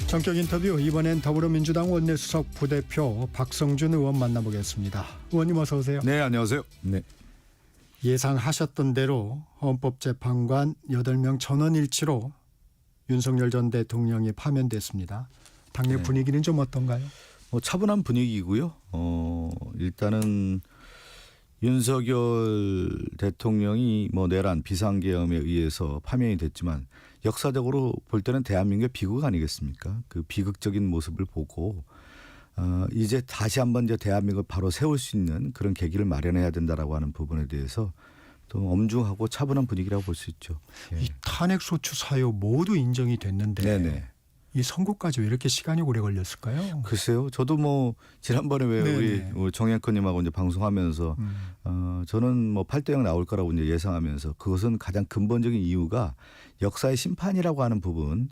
전격 인터뷰, 이번엔 더불어민주당 원내수석 부대표 박성준 의원 만나보겠습니다. 의원님 어서 오세요. 네, 안녕하세요. 네. 예상하셨던 대로 헌법재판관 8명 전원일치로 윤석열 전 대통령이 파면됐습니다. 당내 네. 분위기는 좀 어떤가요? 차분한 분위기고요. 일단은 윤석열 대통령이 내란 비상계엄에 의해서 파면이 됐지만 역사적으로 볼 때는 대한민국의 비극 아니겠습니까? 그 비극적인 모습을 보고 이제 다시 한번 이제 대한민국을 바로 세울 수 있는 그런 계기를 마련해야 된다라고 하는 부분에 대해서 또 엄중하고 차분한 분위기라고 볼 수 있죠. 예. 이 탄핵소추 사유 모두 인정이 됐는데 네네. 이 선고까지 왜 이렇게 시간이 오래 걸렸을까요? 글쎄요. 저도 지난번에 왜 네네. 우리 정앵커님하고 이제 방송하면서 저는 8대0 나올 거라고 이제 예상하면서 그것은 가장 근본적인 이유가 역사의 심판이라고 하는 부분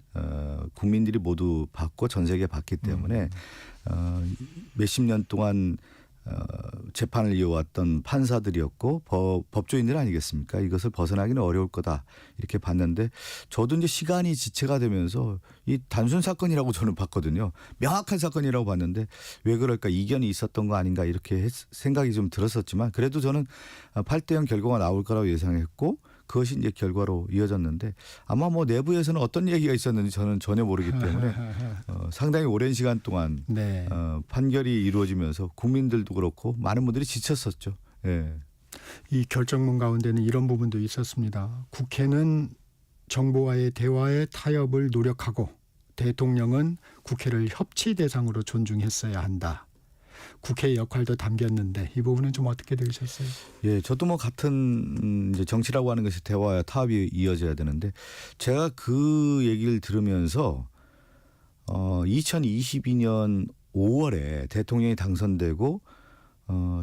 국민들이 모두 받고 전 세계 받기 때문에 몇십 년 동안 재판을 이어왔던 판사들이었고 법조인들 아니겠습니까? 이것을 벗어나기는 어려울 거다 이렇게 봤는데 저도 이제 시간이 지체가 되면서 이 단순 사건이라고 저는 봤거든요. 명확한 사건이라고 봤는데 왜 그럴까 이견이 있었던 거 아닌가 이렇게 생각이 좀 들었었지만 그래도 저는 8대0 결과가 나올 거라고 예상했고 그것이 이제 결과로 이어졌는데 아마 내부에서는 어떤 얘기가 있었는지 저는 전혀 모르기 때문에 상당히 오랜 시간 동안 네. 판결이 이루어지면서 국민들도 그렇고 많은 분들이 지쳤었죠. 예. 이 결정문 가운데는 이런 부분도 있었습니다. 국회는 정부와의 대화에 타협을 노력하고 대통령은 국회를 협치 대상으로 존중했어야 한다. 국회의 역할도 담겼는데 이 부분은 좀 어떻게 들으셨어요? 예, 저도 같은 이제 정치라고 하는 것이 대화와 타협이 이어져야 되는데 제가 그 얘기를 들으면서 2022년 5월에 대통령이 당선되고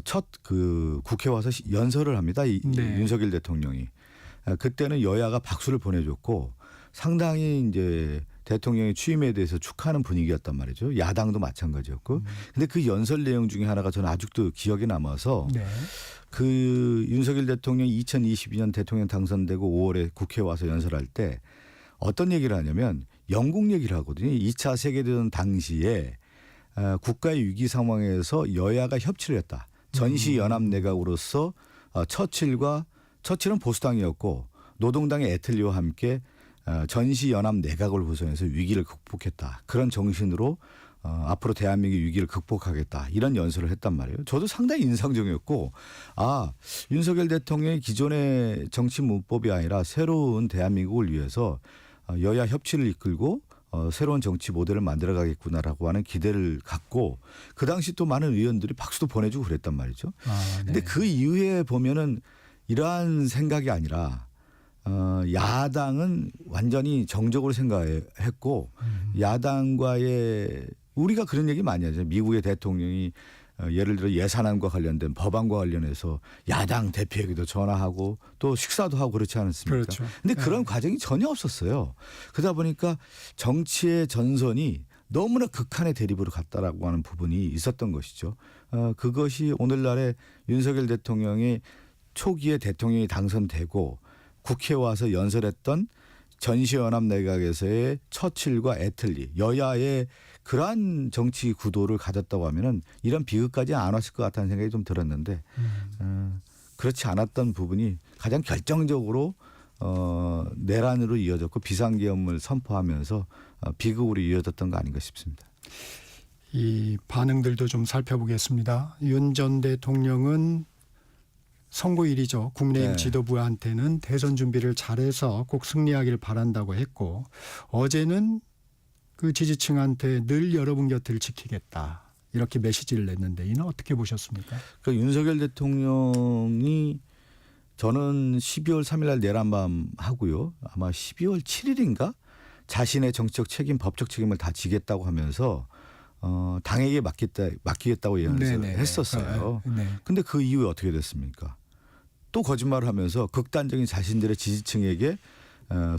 첫 그 국회 와서 연설을 합니다. 네. 윤석열 대통령이 그때는 여야가 박수를 보내줬고 상당히 이제 대통령의 취임에 대해서 축하하는 분위기였단 말이죠. 야당도 마찬가지였고. 근데 그 연설 내용 중에 하나가 저는 아직도 기억에 남아서 네. 그 윤석열 대통령이 2022년 대통령 당선되고 5월에 국회에 와서 연설할 때 어떤 얘기를 하냐면 영국 얘기를 하거든요. 2차 세계대전 당시에 국가의 위기 상황에서 여야가 협치를 했다. 전시연합내각으로서 처칠은 보수당이었고 노동당의 애틀리와 함께 전시연합내각을 구성해서 위기를 극복했다. 그런 정신으로 앞으로 대한민국의 위기를 극복하겠다. 이런 연설을 했단 말이에요. 저도 상당히 인상적이었고 윤석열 대통령의 기존의 정치 문법이 아니라 새로운 대한민국을 위해서 여야 협치를 이끌고 새로운 정치 모델을 만들어가겠구나라고 하는 기대를 갖고 그 당시 또 많은 의원들이 박수도 보내주고 그랬단 말이죠. 근데 그 이후에 보면은 이러한 생각이 아니라 야당은 완전히 정적으로 생각했고 야당과의 우리가 그런 얘기 많이 하죠. 미국의 대통령이 예를 들어 예산안과 관련된 법안과 관련해서 야당 대표에게도 전화하고 또 식사도 하고 그렇지 않았습니까? 그렇죠. 근데 그런 과정이 전혀 없었어요. 그러다 보니까 정치의 전선이 너무나 극한의 대립으로 갔다라고 하는 부분이 있었던 것이죠. 그것이 오늘날의 윤석열 대통령이 초기에 대통령이 당선되고 국회에 와서 연설했던 전시연합내각에서의 처칠과 애틀리 여야의 그러한 정치 구도를 가졌다고 하면은 이런 비극까지 안 왔을 것 같다는 생각이 좀 들었는데 그렇지 않았던 부분이 가장 결정적으로 내란으로 이어졌고 비상계엄을 선포하면서 비극으로 이어졌던 거 아닌가 싶습니다. 이 반응들도 좀 살펴보겠습니다. 윤 전 대통령은 선거일이죠. 국민의힘 네. 지도부한테는 대선 준비를 잘해서 꼭 승리하기를 바란다고 했고 어제는 그 지지층한테 늘 여러분 곁을 지키겠다. 이렇게 메시지를 냈는데 이는 어떻게 보셨습니까? 그 윤석열 대통령이 저는 12월 3일 날 내란밤 하고요. 아마 12월 7일인가 자신의 정치적 책임, 법적 책임을 다 지겠다고 하면서 당에게 맡기겠다고 했었어요. 근데 그 이후에 어떻게 됐습니까? 또 거짓말을 하면서 극단적인 자신들의 지지층에게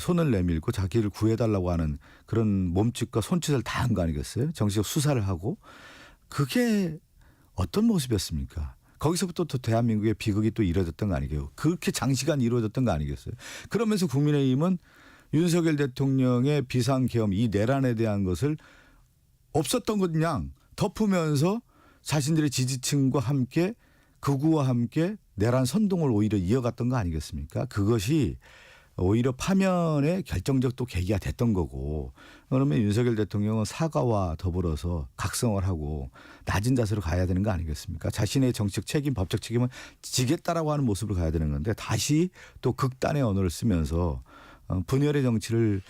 손을 내밀고 자기를 구해달라고 하는 그런 몸짓과 손짓을 다 한 거 아니겠어요? 정치적 수사를 하고. 그게 어떤 모습이었습니까? 거기서부터 또 대한민국의 비극이 또 이루어졌던 거 아니겠어요? 그렇게 장시간 이루어졌던 거 아니겠어요? 그러면서 국민의힘은 윤석열 대통령의 비상계엄 이 내란에 대한 것을 없었던 것 그냥 덮으면서 자신들의 지지층과 함께 극우와 함께 내란 선동을 오히려 이어갔던 거 아니겠습니까? 그것이 오히려 파면의 결정적 또 계기가 됐던 거고, 그러면 윤석열 대통령은 사과와 더불어서 각성을 하고 낮은 자세로 가야 되는 거 아니겠습니까? 자신의 정치적 책임, 법적 책임을 지겠다라고 하는 모습을 가야 되는 건데 다시 또 극단의 언어를 쓰면서 분열의 정치를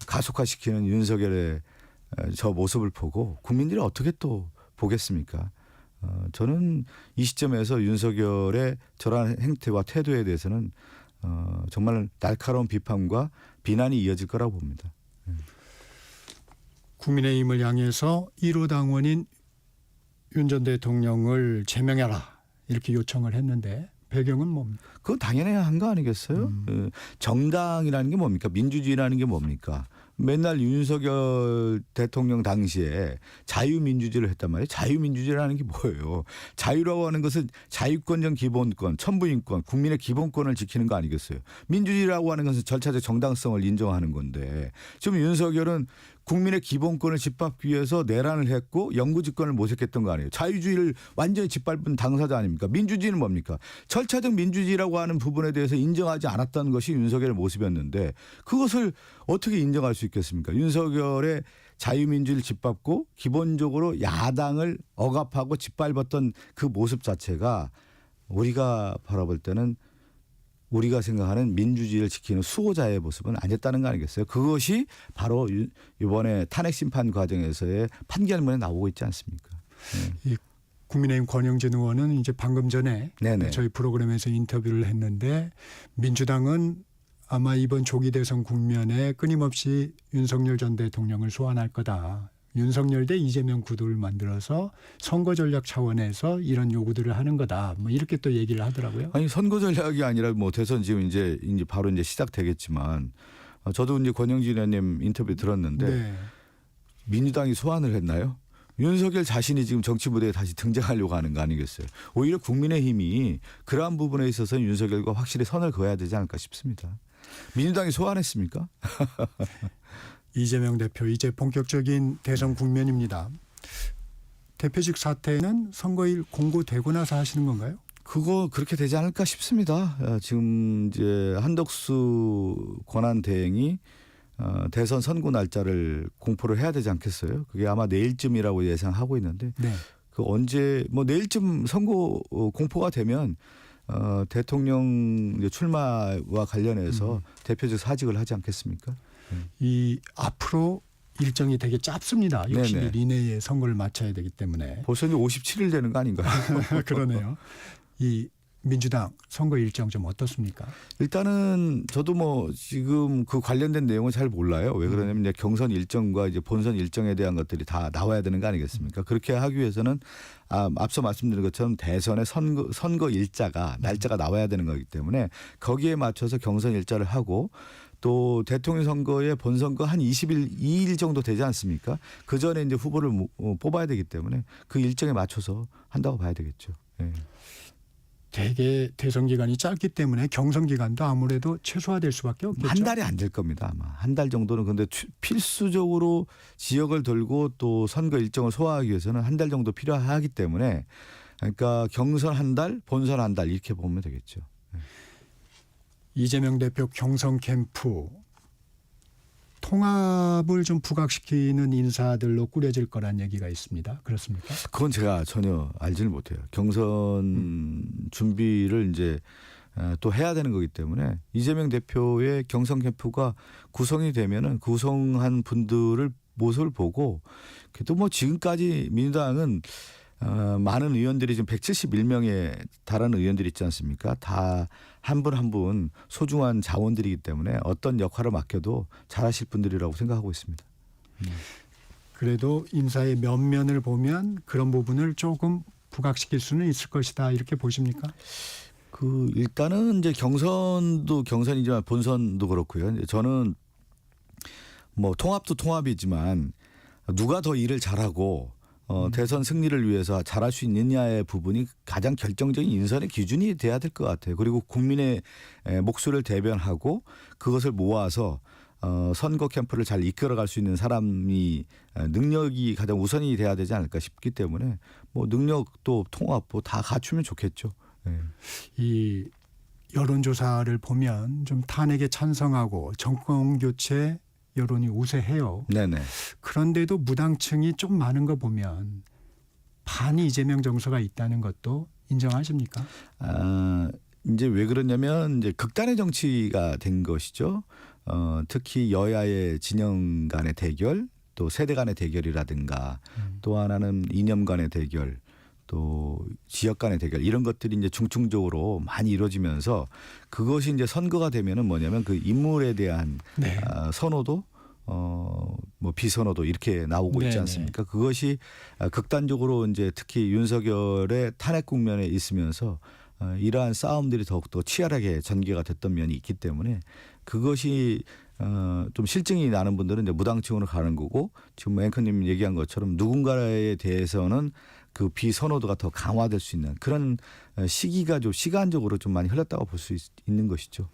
가속화시키는 윤석열의 저 모습을 보고 국민들이 어떻게 또 보겠습니까? 저는 이 시점에서 윤석열의 저러한 행태와 태도에 대해서는 정말 날카로운 비판과 비난이 이어질 거라고 봅니다. 국민의힘을 향해서 1호 당원인 윤 전 대통령을 제명해라 이렇게 요청을 했는데 배경은 뭡니까? 그건 당연해야 한 거 아니겠어요? 정당이라는 게 뭡니까? 민주주의라는 게 뭡니까? 맨날 윤석열 대통령 당시에 자유민주주의를 했단 말이에요. 자유민주주의라는 게 뭐예요? 자유라고 하는 것은 자유권적 기본권, 천부인권, 국민의 기본권을 지키는 거 아니겠어요? 민주주의라고 하는 것은 절차적 정당성을 인정하는 건데 지금 윤석열은 국민의 기본권을 짓밟기 위해서 내란을 했고 영구집권을 모색했던 거 아니에요. 자유주의를 완전히 짓밟은 당사자 아닙니까? 민주주의는 뭡니까? 절차적 민주주의라고 하는 부분에 대해서 인정하지 않았다는 것이 윤석열의 모습이었는데 그것을 어떻게 인정할 수 있겠습니까? 윤석열의 자유민주를 짓밟고 기본적으로 야당을 억압하고 짓밟았던 그 모습 자체가 우리가 바라볼 때는 우리가 생각하는 민주주의를 지키는 수호자의 모습은 아니었다는 거 아니겠어요? 그것이 바로 이번에 탄핵 심판 과정에서의 판결문에 나오고 있지 않습니까? 이 국민의힘 권영진 의원은 이제 방금 전에 네네. 저희 프로그램에서 인터뷰를 했는데 민주당은 아마 이번 조기 대선 국면에 끊임없이 윤석열 전 대통령을 소환할 거다. 윤석열 대 이재명 구도를 만들어서 선거 전략 차원에서 이런 요구들을 하는 거다. 뭐 이렇게 또 얘기를 하더라고요. 아니 선거 전략이 아니라 뭐 대선 지금 이제 바로 이제 시작되겠지만 저도 이제 권영진 의원님 인터뷰 들었는데 네. 민주당이 소환을 했나요? 윤석열 자신이 지금 정치 무대에 다시 등장하려고 하는 거 아니겠어요? 오히려 국민의힘이 그러한 부분에 있어서 윤석열과 확실히 선을 그어야 되지 않을까 싶습니다. 민주당이 소환했습니까? 이재명 대표 이제 본격적인 대선 국면입니다. 대표직 사퇴는 선거일 공고되고 나서 하시는 건가요? 그거 그렇게 되지 않을까 싶습니다. 지금 이제 한덕수 권한대행이 대선 선고 날짜를 공포를 해야 되지 않겠어요? 그게 아마 내일쯤이라고 예상하고 있는데 네. 그 언제 뭐 내일쯤 선고 공포가 되면 대통령 이제 출마와 관련해서 대표직 사직을 하지 않겠습니까? 이 앞으로 일정이 되게 짧습니다. 60일 네네. 이내에 선거를 마쳐야 되기 때문에. 벌써 이제 57일 되는 거 아닌가요? 그러네요. 이 민주당 선거 일정 좀 어떻습니까? 일단은 저도 뭐 지금 그 관련된 내용은 잘 몰라요. 왜 그러냐면 이제 경선 일정과 이제 본선 일정에 대한 것들이 다 나와야 되는 거 아니겠습니까? 그렇게 하기 위해서는 앞서 말씀드린 것처럼 대선의 선거 일자가 날짜가 나와야 되는 거기 때문에 거기에 맞춰서 경선 일자를 하고 또 대통령 선거의 본선거 한 2일 정도 되지 않습니까? 그 전에 이제 후보를 뽑아야 되기 때문에 그 일정에 맞춰서 한다고 봐야 되겠죠. 네. 되게 대선 기간이 짧기 때문에 경선 기간도 아무래도 최소화될 수밖에 없겠죠. 한 달이 안 될 겁니다. 아마 한 달 정도는 근데 필수적으로 지역을 돌고 또 선거 일정을 소화하기 위해서는 한 달 정도 필요하기 때문에 그러니까 경선 한 달, 본선 한 달 이렇게 보면 되겠죠. 이재명 대표 경선 캠프 통합을 좀 부각시키는 인사들로 꾸려질 거란 얘기가 있습니다. 그렇습니까? 그건 제가 전혀 알지는 못해요. 경선 준비를 이제 또 해야 되는 거기 때문에 이재명 대표의 경선 캠프가 구성이 되면은 구성한 분들을 모습을 보고 그래도 뭐 지금까지 민주당은 많은 의원들이 지금 171명에 달하는 의원들이 있지 않습니까? 다 한 분 한 분 소중한 자원들이기 때문에 어떤 역할을 맡겨도 잘하실 분들이라고 생각하고 있습니다. 그래도 인사의 면면을 보면 그런 부분을 조금 부각시킬 수는 있을 것이다 이렇게 보십니까? 그 일단은 이제 경선도 경선이지만 본선도 그렇고요. 저는 뭐 통합도 통합이지만 누가 더 일을 잘하고 대선 승리를 위해서 잘할 수 있느냐의 부분이 가장 결정적인 인선의 기준이 돼야 될 것 같아요. 그리고 국민의 목소리를 대변하고 그것을 모아서 선거 캠프를 잘 이끌어갈 수 있는 사람이 능력이 가장 우선이 돼야 되지 않을까 싶기 때문에 뭐 능력도 통합도 다 갖추면 좋겠죠. 네. 이 여론조사를 보면 좀 탄핵에 찬성하고 정권 교체 여론이 우세해요. 네네. 그런데도 무당층이 좀 많은 거 보면 반 이재명 정서가 있다는 것도 인정하십니까? 이제 왜 그러냐면 이제 극단의 정치가 된 것이죠. 특히 여야의 진영 간의 대결, 또 세대 간의 대결이라든가 또 하나는 이념 간의 대결, 또 지역 간의 대결 이런 것들이 이제 중증적으로 많이 이루어지면서 그것이 이제 선거가 되면은 뭐냐면 그 인물에 대한 네. 선호도 뭐 비선호도 이렇게 나오고 있지 네네. 않습니까? 그것이 극단적으로 이제 특히 윤석열의 탄핵 국면에 있으면서 이러한 싸움들이 더욱더 치열하게 전개가 됐던 면이 있기 때문에 그것이 좀 실증이 나는 분들은 이제 무당층으로 가는 거고 지금 앵커님 얘기한 것처럼 누군가에 대해서는 그 비선호도가 더 강화될 수 있는 그런 시기가 좀 시간적으로 좀 많이 흘렀다고 볼 수 있는 것이죠.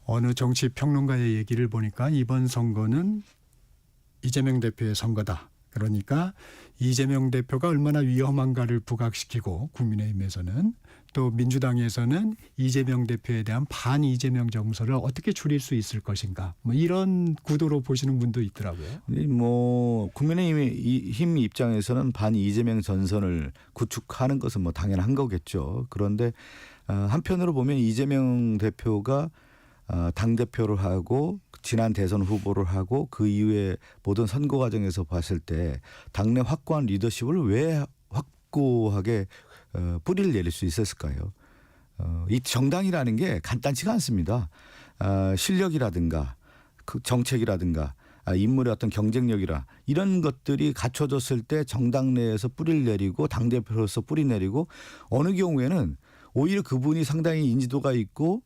어느 정치 평론가의 얘기를 보니까 이번 선거는 이재명 대표의 선거다. 그러니까 이재명 대표가 얼마나 위험한가를 부각시키고 국민의힘에서는 또 민주당에서는 이재명 대표에 대한 반 이재명 정서를 어떻게 줄일 수 있을 것인가. 뭐 이런 구도로 보시는 분도 있더라고요. 뭐 국민의힘 입장에서는 반 이재명 전선을 구축하는 것은 뭐 당연한 거겠죠. 그런데 한편으로 보면 이재명 대표가 당 대표를 하고 지난 대선 후보를 하고 그 이후에 모든 선거 과정에서 봤을 때 당내 확고한 리더십을 왜 확고하게 뿌리를 내릴 수 있었을까요? 이 정당이라는 게 간단치가 않습니다. 실력이라든가 그 정책이라든가 인물의 어떤 경쟁력이라 이런 것들이 갖춰졌을 때 정당 내에서 뿌리를 내리고 당대표로서 뿌리 내리고 어느 경우에는 오히려 그분이 상당히 인지도가 있고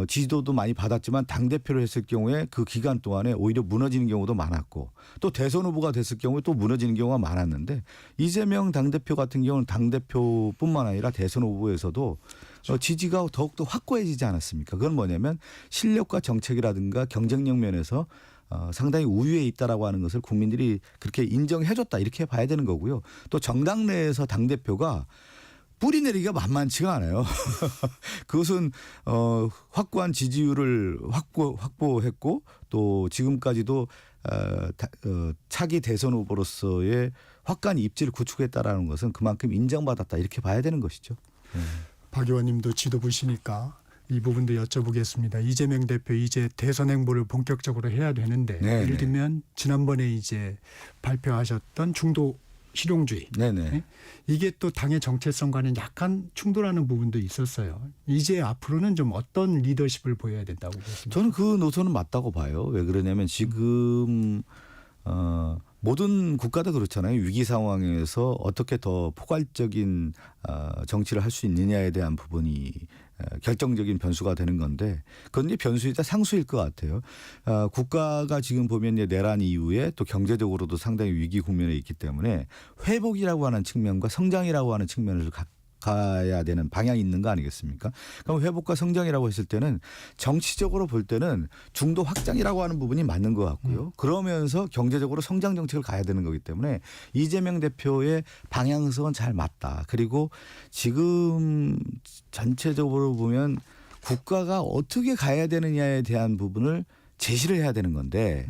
지지도도 많이 받았지만 당대표를 했을 경우에 그 기간 동안에 오히려 무너지는 경우도 많았고 또 대선 후보가 됐을 경우에 또 무너지는 경우가 많았는데 이재명 당대표 같은 경우는 당대표뿐만 아니라 대선 후보에서도 지지가 더욱더 확고해지지 않았습니까? 그건 뭐냐면 실력과 정책이라든가 경쟁력 면에서 상당히 우위에 있다라고 하는 것을 국민들이 그렇게 인정해줬다 이렇게 봐야 되는 거고요. 또 정당 내에서 당대표가 뿌리 내리기가 만만치가 않아요. 그것은 확고한 지지율을 확보했고 또 지금까지도 차기 대선 후보로서의 확고한 입지를 구축했다라는 것은 그만큼 인정받았다 이렇게 봐야 되는 것이죠. 박 의원님도 지도부시니까 이 부분도 여쭤보겠습니다. 이재명 대표 이제 대선 행보를 본격적으로 해야 되는데 네네. 예를 들면 지난번에 이제 발표하셨던 중도 실용주의. 네네. 이게 또 당의 정체성과는 약간 충돌하는 부분도 있었어요. 이제 앞으로는 좀 어떤 리더십을 보여야 된다고 보십니까? 저는 그 노선은 맞다고 봐요. 왜 그러냐면 지금 모든 국가도 그렇잖아요. 위기 상황에서 어떻게 더 포괄적인 정치를 할 수 있느냐에 대한 부분이 결정적인 변수가 되는 건데 그건 이제 변수이자 상수일 것 같아요. 국가가 지금 보면 이제 내란 이후에 또 경제적으로도 상당히 위기 국면에 있기 때문에 회복이라고 하는 측면과 성장이라고 하는 측면을 가야 되는 방향이 있는 거 아니겠습니까? 그럼 회복과 성장이라고 했을 때는 정치적으로 볼 때는 중도 확장이라고 하는 부분이 맞는 것 같고요. 그러면서 경제적으로 성장 정책을 가야 되는 거기 때문에 이재명 대표의 방향성은 잘 맞다. 그리고 지금 전체적으로 보면 국가가 어떻게 가야 되느냐에 대한 부분을 제시를 해야 되는 건데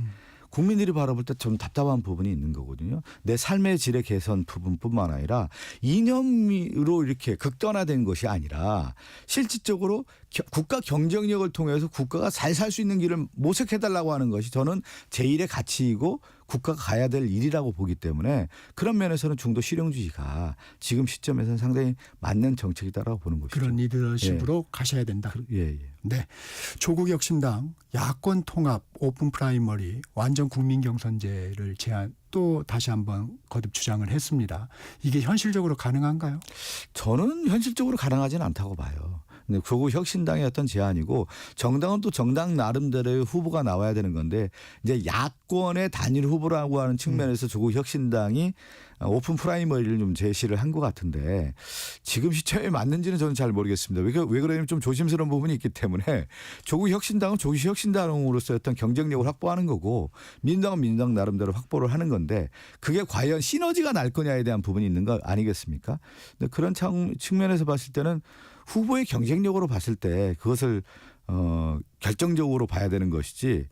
국민들이 바라볼 때 좀 답답한 부분이 있는 거거든요. 내 삶의 질의 개선 부분뿐만 아니라 이념으로 이렇게 극단화된 것이 아니라 실질적으로 국가 경쟁력을 통해서 국가가 잘 살 수 있는 길을 모색해달라고 하는 것이 저는 제1의 가치이고 국가가 가야 될 일이라고 보기 때문에 그런 면에서는 중도 실용주의가 지금 시점에서는 상당히 맞는 정책이다라고 보는 것이죠. 그런 리더십으로 가셔야 된다. 예. 네, 조국혁신당 야권 통합 오픈 프라이머리 완전 국민 경선제를 또 다시 한번 거듭 주장을 했습니다. 이게 현실적으로 가능한가요? 저는 현실적으로 가능하지는 않다고 봐요. 근데 조국 혁신당의 어떤 제안이고 정당은 또 정당 나름대로의 후보가 나와야 되는 건데 이제 야권의 단일 후보라고 하는 측면에서 조국 혁신당이 오픈 프라이머리를 좀 제시를 한 것 같은데 지금 시점에 맞는지는 저는 잘 모르겠습니다. 왜 그러냐면 좀 조심스러운 부분이 있기 때문에 조국 혁신당은 조국 혁신당으로서 어떤 경쟁력을 확보하는 거고 민주당은 민주당 나름대로 확보를 하는 건데 그게 과연 시너지가 날 거냐에 대한 부분이 있는 거 아니겠습니까? 근데 그런 측면에서 봤을 때는 후보의 경쟁력으로 봤을 때 그것을 결정적으로 봐야 되는 것이지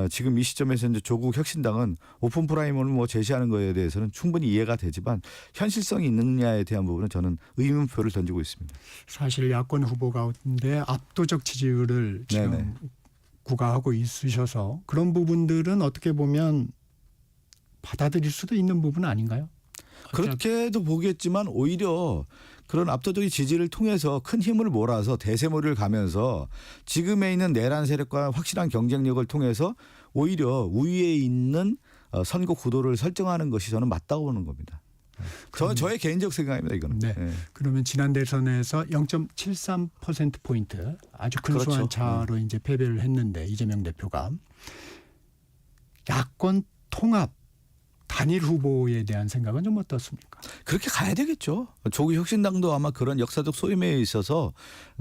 지금 이 시점에서 이제 조국 혁신당은 오픈 프라이머를 뭐 제시하는 거에 대해서는 충분히 이해가 되지만 현실성이 있느냐에 대한 부분은 저는 의문표를 던지고 있습니다. 사실 야권 후보 가운데 압도적 지지율을 지금 네네. 구가하고 있으셔서 그런 부분들은 어떻게 보면 받아들일 수도 있는 부분 아닌가요? 그렇게도 보겠지만 오히려 그런 압도적인 지지를 통해서 큰 힘을 몰아서 대세몰이를 가면서 지금에 있는 내란 세력과 확실한 경쟁력을 통해서 오히려 우위에 있는 선거 구도를 설정하는 것이 저는 맞다고 보는 겁니다. 저의 개인적 생각입니다. 이거는. 네. 네. 그러면 지난 대선에서 0.73%포인트 아주 근소한 그렇죠. 차로 이제 패배를 했는데 이재명 대표가 야권 통합 단일 후보에 대한 생각은 좀 어떻습니까? 그렇게 가야 되겠죠. 조국 혁신당도 아마 그런 역사적 소임에 있어서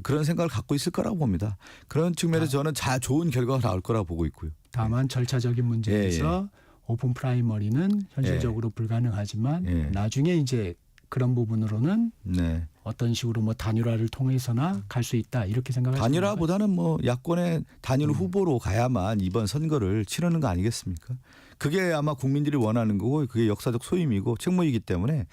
그런 생각을 갖고 있을 거라고 봅니다. 그런 측면에서 저는 좋은 결과가 나올 거라고 보고 있고요. 다만 절차적인 문제에서 오픈 프라이머리는 현실적으로 불가능하지만 나중에 이제 그런 부분으로는 네. 어떤 식으로 뭐 단일화를 통해서나 갈 수 있다 이렇게 생각하시나요? 단일화보다는 뭐 야권의 단일 후보로 가야만 이번 선거를 치르는 거 아니겠습니까? 그게 아마 국민들이 원하는 거고 그게 역사적 소임이고 책무이기 때문에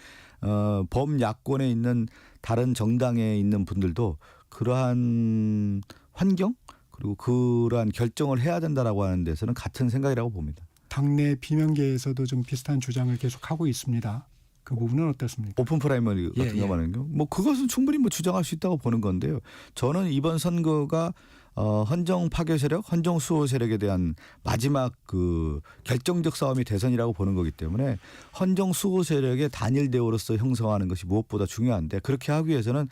범야권에 있는 다른 정당에 있는 분들도 그러한 환경 그리고 그러한 결정을 해야 된다라고 하는 데서는 같은 생각이라고 봅니다. 당내 비명계에서도 좀 비슷한 주장을 계속 하고 있습니다. 그 부분은 어떻습니까? 오픈 프라이머리 같은 거 말하는 거. 뭐 그것은 충분히 뭐 주장할 수 있다고 보는 건데요. 저는 이번 선거가 헌정 파괴 세력, 헌정 수호 세력에 대한 마지막 그 결정적 싸움이 대선이라고 보는 거기 때문에 헌정 수호 세력의 단일 대우로서 형성하는 것이 무엇보다 중요한데 그렇게 하기 위해서는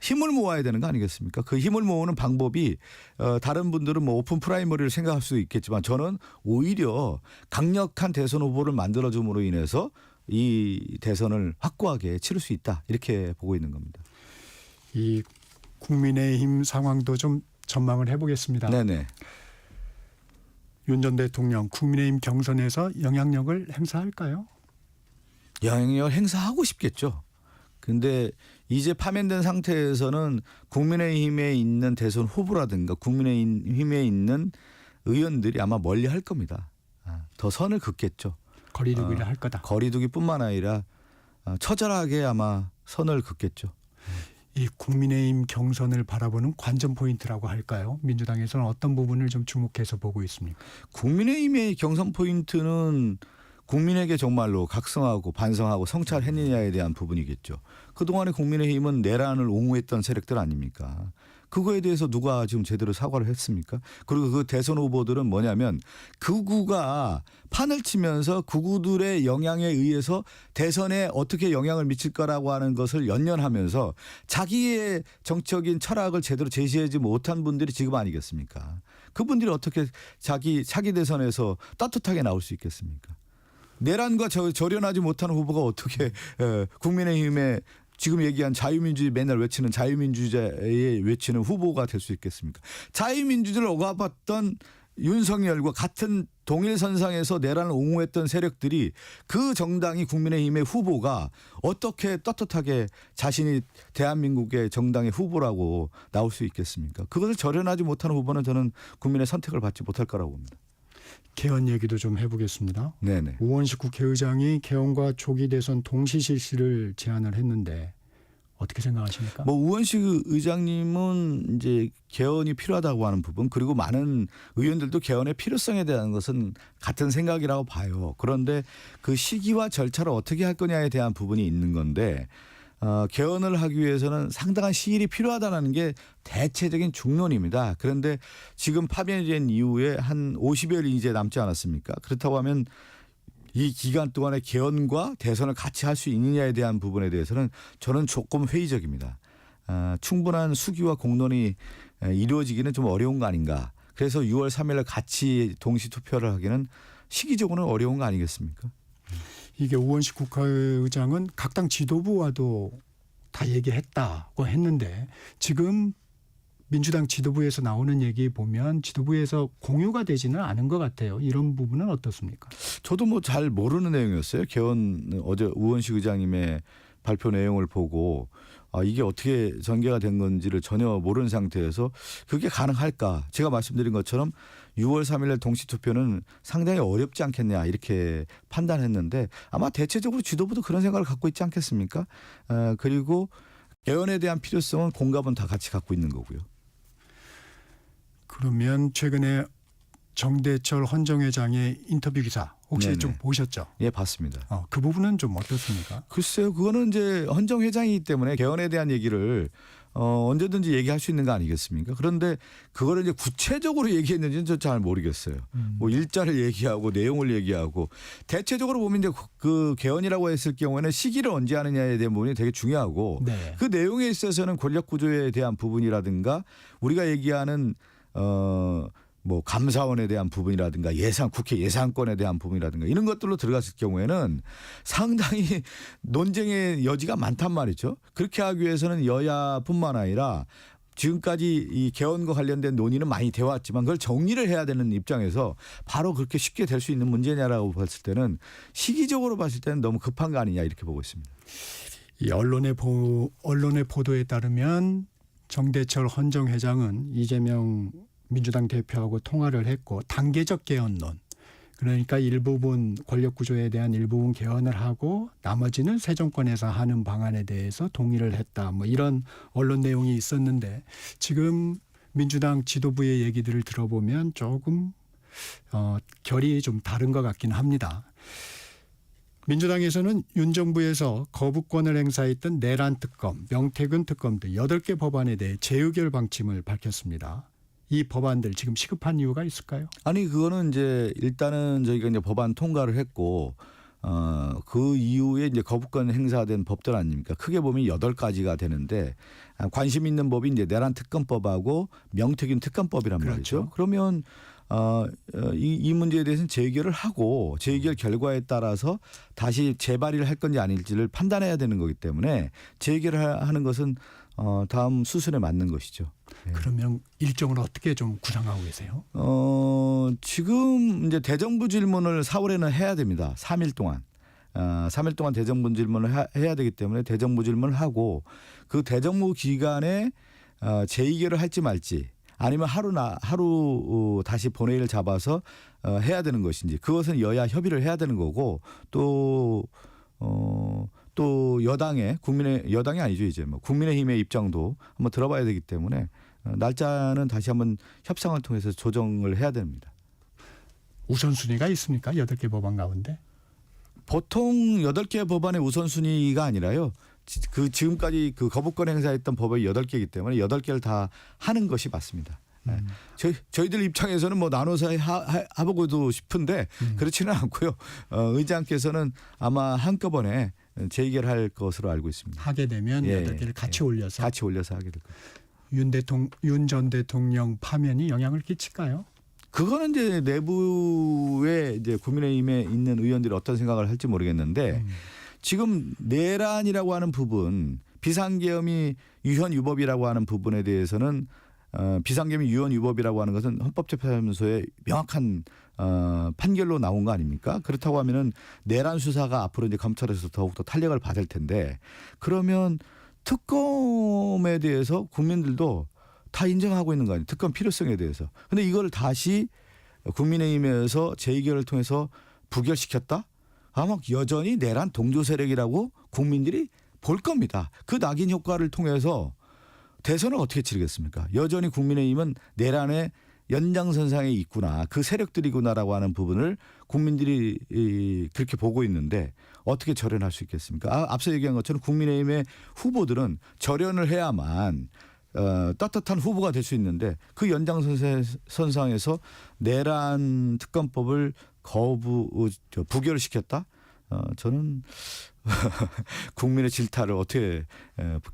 힘을 모아야 되는 거 아니겠습니까? 그 힘을 모으는 방법이 다른 분들은 뭐 오픈 프라이머리를 생각할 수도 있겠지만 저는 오히려 강력한 대선 후보를 만들어줌으로 인해서 이 대선을 확고하게 치를 수 있다 이렇게 보고 있는 겁니다. 이 국민의힘 상황도 좀 전망을 해보겠습니다. 네네. 윤 전 대통령 국민의힘 경선에서 영향력을 행사할까요? 영향력을 행사하고 싶겠죠. 근데 이제 파면된 상태에서는 국민의힘에 있는 대선 후보라든가 국민의힘에 있는 의원들이 아마 멀리 할 겁니다. 더 선을 긋겠죠. 거리두기를 할 거다. 거리두기뿐만 아니라 처절하게 아마 선을 긋겠죠. 이 국민의힘 경선을 바라보는 관전 포인트라고 할까요? 민주당에서는 어떤 부분을 좀 주목해서 보고 있습니까? 국민의힘의 경선 포인트는 국민에게 정말로 각성하고 반성하고 성찰했느냐에 대한 부분이겠죠. 그동안에 국민의힘은 내란을 옹호했던 세력들 아닙니까? 그거에 대해서 누가 지금 제대로 사과를 했습니까? 그리고 그 대선 후보들은 뭐냐면 극우가 판을 치면서 극우들의 영향에 의해서 대선에 어떻게 영향을 미칠 거라고 하는 것을 연연하면서 자기의 정적인 철학을 제대로 제시하지 못한 분들이 지금 아니겠습니까? 그분들이 어떻게 자기 차기 대선에서 따뜻하게 나올 수 있겠습니까? 내란과 절연하지 못한 후보가 어떻게 국민의힘의 지금 얘기한 자유민주주의 맨날 외치는 자유민주주의에 외치는 후보가 될 수 있겠습니까? 자유민주주의를 억압했던 윤석열과 같은 동일선상에서 내란을 옹호했던 세력들이 그 정당이 국민의힘의 후보가 어떻게 떳떳하게 자신이 대한민국의 정당의 후보라고 나올 수 있겠습니까? 그것을 절연하지 못하는 후보는 저는 국민의 선택을 받지 못할 거라고 봅니다. 개헌 얘기도 좀 해보겠습니다. 네네. 우원식 국회의장이 개헌과 조기 대선 동시 실시를 제안을 했는데 어떻게 생각하십니까? 뭐 우원식 의장님은 이제 개헌이 필요하다고 하는 부분 그리고 많은 의원들도 개헌의 필요성에 대한 것은 같은 생각이라고 봐요. 그런데 그 시기와 절차를 어떻게 할 거냐에 대한 부분이 있는 건데 개헌을 하기 위해서는 상당한 시일이 필요하다는 게 대체적인 중론입니다. 그런데 지금 파면이 된 이후에 한 50여일이 이제 남지 않았습니까? 그렇다고 하면 이 기간 동안에 개헌과 대선을 같이 할 수 있느냐에 대한 부분에 대해서는 저는 조금 회의적입니다. 충분한 수기와 공론이 이루어지기는 좀 어려운 거 아닌가. 그래서 6월 3일에 같이 동시 투표를 하기는 시기적으로는 어려운 거 아니겠습니까? 이게 우원식 국회의장은 각 당 지도부와도 다 얘기했다고 했는데 지금 민주당 지도부에서 나오는 얘기 보면 지도부에서 공유가 되지는 않은 것 같아요. 이런 부분은 어떻습니까? 저도 뭐 잘 모르는 내용이었어요. 개헌 어제 우원식 의장님의 발표 내용을 보고 이게 어떻게 전개가 된 건지를 전혀 모르는 상태에서 그게 가능할까? 제가 말씀드린 것처럼 6월 3일에 동시 투표는 상당히 어렵지 않겠냐 이렇게 판단했는데 아마 대체적으로 지도부도 그런 생각을 갖고 있지 않겠습니까? 그리고 개헌에 대한 필요성은 공감은 다 같이 갖고 있는 거고요. 그러면 최근에 정대철 헌정회장의 인터뷰 기사 혹시 네네. 좀 보셨죠? 예, 봤습니다. 그 부분은 좀 어떻습니까? 글쎄요, 그거는 이제 헌정 회장이기 때문에 개헌에 대한 얘기를 언제든지 얘기할 수 있는 거 아니겠습니까? 그런데 그거를 이제 구체적으로 얘기했는지는 저 잘 모르겠어요. 뭐 일자를 얘기하고 내용을 얘기하고 대체적으로 보면 이제 그 개헌이라고 했을 경우에는 시기를 언제 하느냐에 대한 부분이 되게 중요하고 네. 그 내용에 있어서는 권력 구조에 대한 부분이라든가 우리가 얘기하는 뭐 감사원에 대한 부분이라든가 국회 예산권에 대한 부분이라든가 이런 것들로 들어갔을 경우에는 상당히 논쟁의 여지가 많단 말이죠. 그렇게 하기 위해서는 여야뿐만 아니라 지금까지 이 개헌과 관련된 논의는 많이 되어 왔지만 그걸 정리를 해야 되는 입장에서 바로 그렇게 쉽게 될 수 있는 문제냐라고 봤을 때는 시기적으로 봤을 때는 너무 급한 거 아니냐 이렇게 보고 있습니다. 이 언론의 보도에 따르면 정대철 헌정회장은 이재명 민주당 대표하고 통화를 했고 단계적 개헌론 그러니까 일부분 권력 구조에 대한 일부분 개헌을 하고 나머지는 새 정권에서 하는 방안에 대해서 동의를 했다. 뭐 이런 언론 내용이 있었는데 지금 민주당 지도부의 얘기들을 들어보면 조금 결이 좀 다른 것 같긴 합니다. 민주당에서는 윤 정부에서 거부권을 행사했던 내란 특검, 명태균 특검 등 8개 법안에 대해 재의결 방침을 밝혔습니다. 이 법안들 지금 시급한 이유가 있을까요? 아니 그거는 이제 일단은 저희가 이제 법안 통과를 했고 그 이후에 이제 거부권 행사된 법들 아닙니까? 크게 보면 8가지가 되는데 관심 있는 법이 이제 내란 특검법하고 명태균 특검법이란 그렇죠. 말이죠. 그러면 이 문제에 대해서는 재의결을 하고 재의결 결과에 따라서 다시 재발의를 할 건지 아닐지를 판단해야 되는 거기 때문에 재의결을 하는 것은 다음 수순에 맞는 것이죠. 네. 그러면 일정을 어떻게 좀 구상하고 계세요? 지금 이제 대정부 질문을 4월에는 해야 됩니다. 3일 동안. 3일 동안 대정부 질문을 해야 되기 때문에 대정부 질문을 하고 그 대정부 기간에 재의결을 할지 말지 아니면 하루 다시 본회의를 잡아서 해야 되는 것인지 그것은 여야 협의를 해야 되는 거고 또 여당이 아니죠 이제 뭐 국민의힘의 입장도 한번 들어봐야 되기 때문에 날짜는 다시 한번 협상을 통해서 조정을 해야 됩니다. 우선순위가 있습니까? 8개 법안 가운데? 보통 8개 법안의 우선순위가 아니라요. 지금까지 그 거부권 행사했던 법이 8개이기 때문에 8개를 다 하는 것이 맞습니다. 저희들 입장에서는 뭐 나눠서 해보고도 싶은데 그렇지는 않고요. 의장께서는 아마 한꺼번에 재의결할 것으로 알고 있습니다. 하게 되면 8개를 같이 올려서 하게 될 거예요. 윤 전 대통령 파면이 영향을 끼칠까요? 그거는 이제 내부에 이제 국민의힘에 있는 의원들이 어떤 생각을 할지 모르겠는데 지금 내란이라고 하는 부분, 비상계엄이 유현유법이라고 하는 부분에 대해서는 비상계엄이 유현유법이라고 하는 것은 헌법재판소의 명확한 판결로 나온 거 아닙니까? 그렇다고 하면은 내란 수사가 앞으로 이제 검찰에서 더욱더 탄력을 받을 텐데 그러면 특검에 대해서 국민들도 다 인정하고 있는 거 아니에요? 특검 필요성에 대해서. 근데 이걸 다시 국민의힘에서 재의결을 통해서 부결시켰다? 아마 여전히 내란 동조 세력이라고 국민들이 볼 겁니다. 그 낙인 효과를 통해서 대선을 어떻게 치르겠습니까? 여전히 국민의힘은 내란의 연장선상에 있구나. 그 세력들이구나라고 하는 부분을 국민들이 그렇게 보고 있는데 어떻게 절연할 수 있겠습니까? 앞서 얘기한 것처럼 국민의힘의 후보들은 절연을 해야만 떳떳한 후보가 될 수 있는데 그 연장선상에서 내란 특검법을 부결을 시켰다? 저는 국민의 질타를 어떻게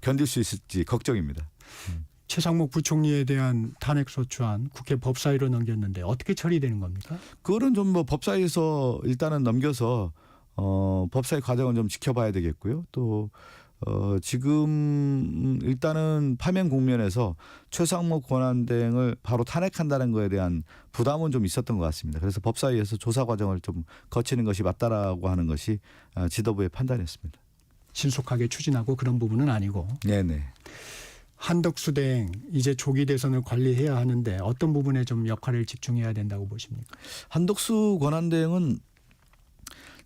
견딜 수 있을지 걱정입니다. 최상목 부총리에 대한 탄핵소추안 국회 법사위로 넘겼는데 어떻게 처리되는 겁니까? 그거는 좀 뭐 법사위에서 일단은 넘겨서 법사위 과정을 좀 지켜봐야 되겠고요. 또 지금 일단은 파면 국면에서 최상목 권한대행을 바로 탄핵한다는 거에 대한 부담은 좀 있었던 것 같습니다. 그래서 법사위에서 조사 과정을 좀 거치는 것이 맞다라고 하는 것이 지도부의 판단이었습니다. 신속하게 추진하고 그런 부분은 아니고. 네네. 한덕수 대행 이제 조기 대선을 관리해야 하는데 어떤 부분에 좀 역할을 집중해야 된다고 보십니까? 한덕수 권한대행은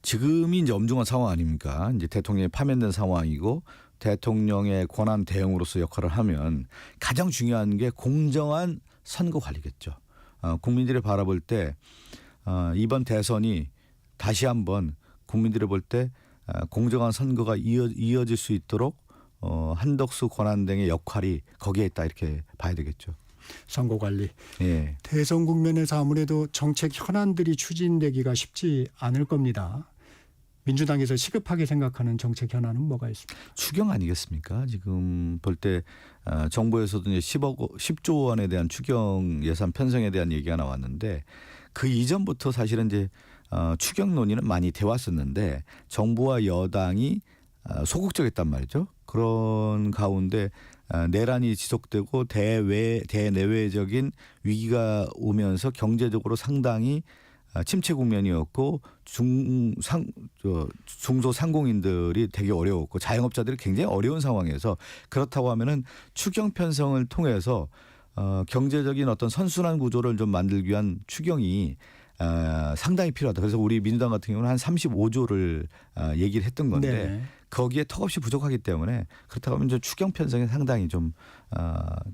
지금이 이제 엄중한 상황 아닙니까? 이제 대통령이 파면된 상황이고 대통령의 권한 대행으로서 역할을 하면 가장 중요한 게 공정한 선거 관리겠죠. 국민들이 바라볼 때 이번 대선이 다시 한번 국민들이 볼 때 공정한 선거가 이어질 수 있도록 한덕수 권한대행의 역할이 거기에 있다 이렇게 봐야 되겠죠. 선거 관리. 예. 대선 국면에서 아무래도 정책 현안들이 추진되기가 쉽지 않을 겁니다. 민주당에서 시급하게 생각하는 정책 현안은 뭐가 있습니까? 추경 아니겠습니까? 지금 볼 때 정부에서도 이제 10조 원에 대한 추경 예산 편성에 대한 얘기가 나왔는데 그 이전부터 사실은 이제 추경 논의는 많이 돼 왔었는데 정부와 여당이 소극적이었단 말이죠. 그런 가운데 내란이 지속되고 대내외적인 위기가 오면서 경제적으로 상당히 침체 국면이었고 중소상공인들이 되게 어려웠고 자영업자들이 굉장히 어려운 상황에서 그렇다고 하면은 추경 편성을 통해서 경제적인 어떤 선순환 구조를 좀 만들기 위한 추경이 상당히 필요하다. 그래서 우리 민주당 같은 경우는 한 35조를 얘기를 했던 건데 네. 거기에 턱없이 부족하기 때문에 그렇다고 하면 추경 편성에 상당히 좀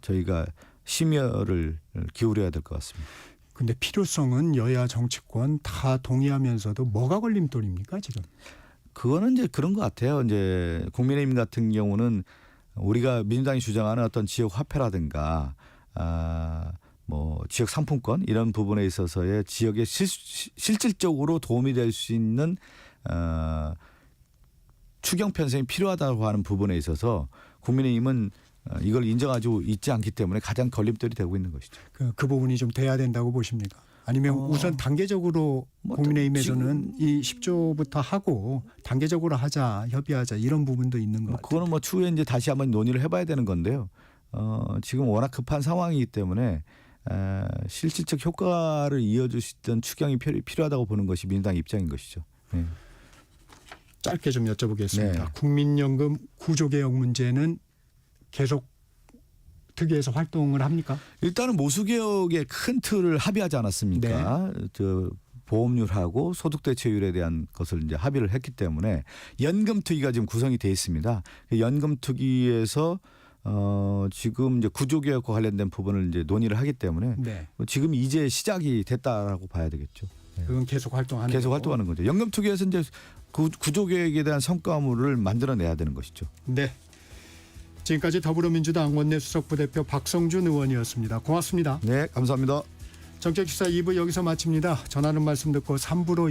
저희가 심혈을 기울여야 될 것 같습니다. 근데 필요성은 여야 정치권 다 동의하면서도 뭐가 걸림돌입니까 지금? 그거는 이제 그런 것 같아요. 이제 국민의힘 같은 경우는 우리가 민주당이 주장하는 어떤 지역 화폐라든가 뭐 지역 상품권 이런 부분에 있어서의 지역에 실질적으로 도움이 될 수 있는 추경 편성이 필요하다고 하는 부분에 있어서 국민의힘은 이걸 인정하지 있지 않기 때문에 가장 걸림돌이 되고 있는 것이죠. 그 부분이 좀 돼야 된다고 보십니까? 아니면 우선 단계적으로 국민의힘에서는 이 10조부터 하고 단계적으로 하자, 협의하자 이런 부분도 있는 것 같아요. 그거는 뭐 추후에 이제 다시 한번 논의를 해봐야 되는 건데요. 지금 워낙 급한 상황이기 때문에 실질적 효과를 이어줄 수 있던 추경이 필요하다고 보는 것이 민주당 입장인 것이죠. 네. 짧게 좀 여쭤보겠습니다. 네. 국민연금 구조개혁 문제는 계속 특위에서 활동을 합니까? 일단은 모수개혁의 큰 틀을 합의하지 않았습니까? 저 보험료하고 소득대체율에 대한 것을 이제 합의를 했기 때문에 연금특위가 지금 구성이 돼 있습니다. 연금특위에서 지금 이제 구조개혁과 관련된 부분을 이제 논의를 하기 때문에 네. 지금 이제 시작이 됐다라고 봐야 되겠죠. 그건 계속 활동하는 계속 거고. 활동하는 거죠. 연금특위에서 이제 구조개혁에 대한 성과물을 만들어내야 되는 것이죠. 네. 지금까지 더불어민주당 원내수석 부대표 박성준 의원이었습니다. 고맙습니다. 네, 감사합니다. 정책시사 2부 여기서 마칩니다. 전하는 말씀 듣고 3부로